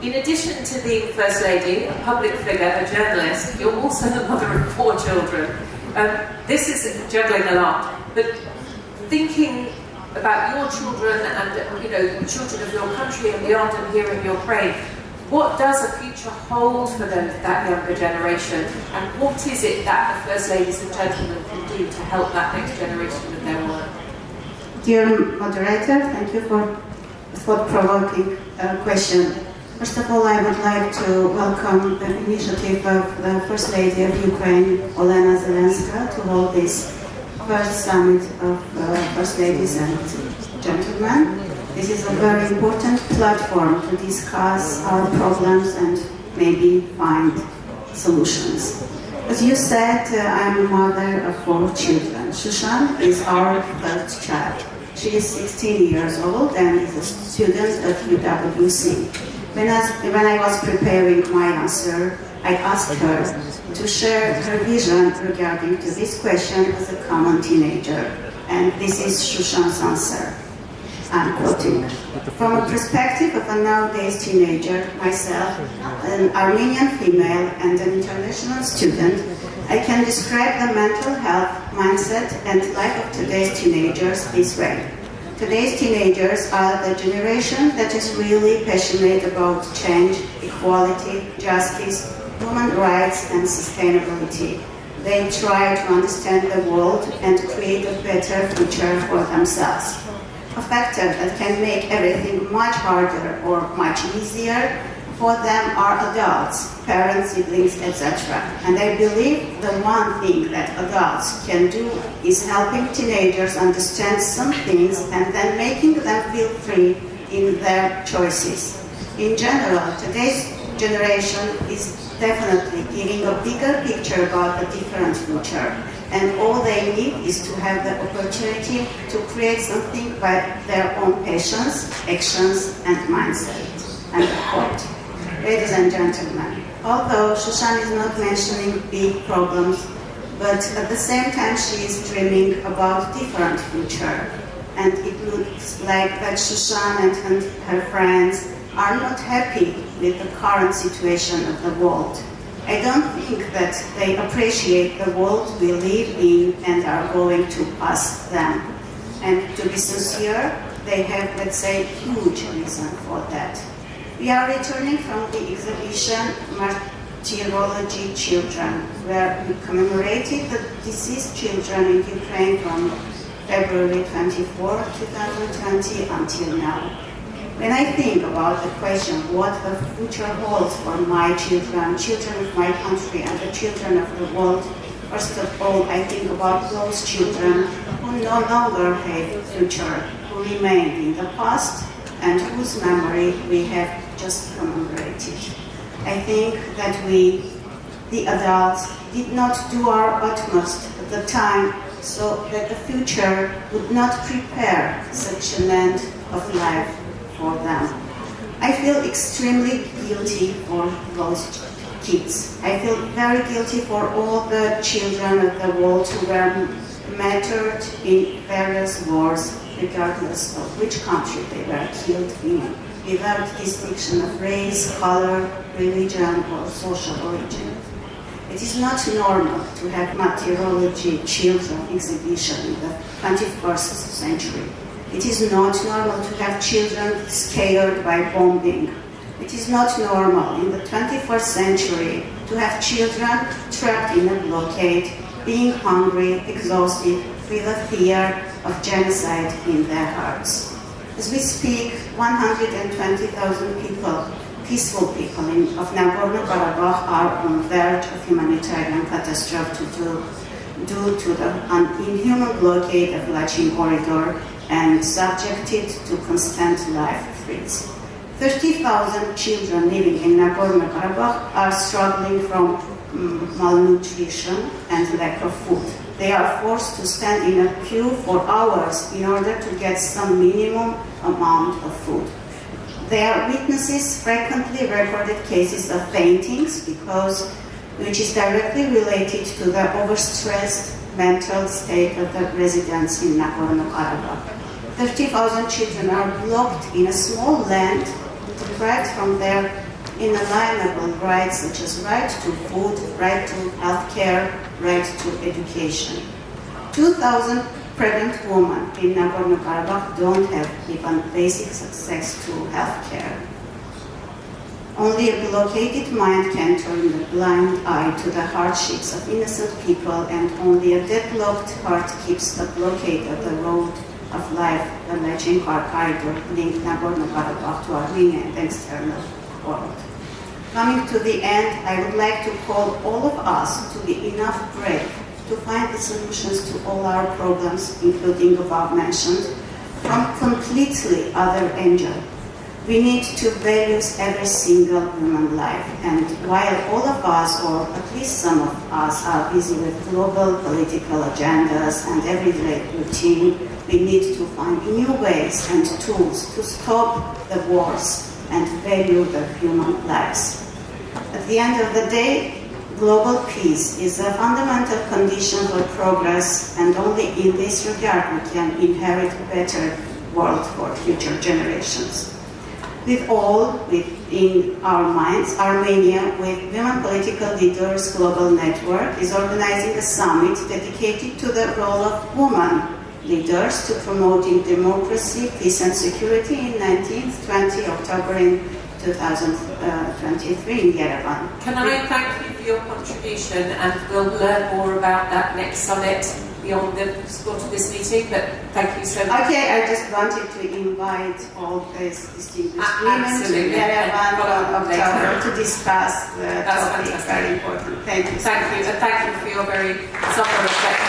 In addition to being First Lady, a public figure, a journalist, you're also the mother of 4 children. This is juggling a lot, but thinking about your children and the children of your country and beyond, and hearing your praying, what does a future hold for that younger generation, and what is it that the First Ladies and Gentlemen can do to help that next generation with their work? Dear moderator, thank you for thought-provoking question. First of all, I would like to welcome the initiative of the First Lady of Ukraine, Olena Zelenska, to hold this first summit of First Ladies and Gentlemen. This is a very important platform to discuss our problems and maybe find solutions. As you said, I'm a mother of 4 children. Shushan is our 3rd child. She is 16 years old and is a student at UWC. When I was preparing my answer, I asked her to share her vision regarding to this question as a common teenager. And this is Shushan's answer. I'm quoting. From a perspective of a nowadays teenager, myself, an Armenian female and an international student, I can describe the mental health, mindset, and life of today's teenagers this way. Today's teenagers are the generation that is really passionate about change, equality, justice, human rights, and sustainability. They try to understand the world and create a better future for themselves. A factor that can make everything much harder or much easier for them are adults, parents, siblings, etc. And I believe the one thing that adults can do is helping teenagers understand some things and then making them feel free in their choices. In general, today's generation is definitely giving a bigger picture about the different future. And all they need is to have the opportunity to create something by their own passions, actions, and mindset. And quote. Ladies and gentlemen, although Shushan is not mentioning big problems, but at the same time she is dreaming about different future. And it looks like that Shushan and her friends are not happy with the current situation of the world. I don't think that they appreciate the world we live in and are going to pass them. And to be sincere, they have, let's say, huge reason for that. We are returning from the exhibition Martyrology Children, where we commemorated the deceased children in Ukraine from February 24, 2020 until now. When I think about the question what the future holds for my children, children of my country, and the children of the world, first of all, I think about those children who no longer have a future, who remain in the past, and whose memory we have just commemorated. I think that we, the adults, did not do our utmost at the time so that the future would not prepare such an end of life for them. I feel extremely guilty for those kids. I feel very guilty for all the children of the world who were martyred in various wars, regardless of which country they were killed in, without distinction of race, color, religion, or social origin. It is not normal to have martyrology children exhibition in the 21st century. It is not normal to have children scared by bombing. It is not normal in the 21st century to have children trapped in a blockade, being hungry, exhausted, with a fear of genocide in their hearts. As we speak, 120,000 people, peaceful people of Nagorno-Karabakh are on the verge of humanitarian catastrophe due to the inhuman blockade of Lachin corridor and subjected to constant life threats. 30,000 children living in Nagorno-Karabakh are struggling from malnutrition and lack of food. They are forced to stand in a queue for hours in order to get some minimum amount of food. They are witnesses frequently recorded cases of faintings which is directly related to the overstressed mental state of the residents in Nagorno-Karabakh. 30,000 children are blocked in a small land, deprived from their inalienable rights such as right to food, right to healthcare, right to education. 2,000 pregnant women in Nagorno-Karabakh don't have even basic access to healthcare. Only a blockaded mind can turn a blind eye to the hardships of innocent people, and only a deadlocked heart keeps the blockade of the road of life, the Lachin corridor linked Nagorno-Karabakh to Armenia and the external world. Coming to the end, I would like to call all of us to be enough brave to find the solutions to all our problems, including above mentioned, from completely other angle. We need to value every single human life, and while all of us, or at least some of us, are busy with global political agendas and everyday routine, we need to find new ways and tools to stop the wars and value the human lives. At the end of the day, global peace is a fundamental condition for progress, and only in this regard we can inherit a better world for future generations. With all within our minds, Armenia, with Women Political Leaders Global Network, is organizing a summit dedicated to the role of women leaders to promoting democracy, peace and security in 19th, 20 October in 2023 in Yerevan. Can I thank you for your contribution, and we'll learn more about that next summit beyond the scope of this meeting, but thank you so much. Okay, I just wanted to invite all these distinguished women to Yerevan in October to discuss the topic, very important. Thank you so much. Thank you, and thank you for your very self-reflection.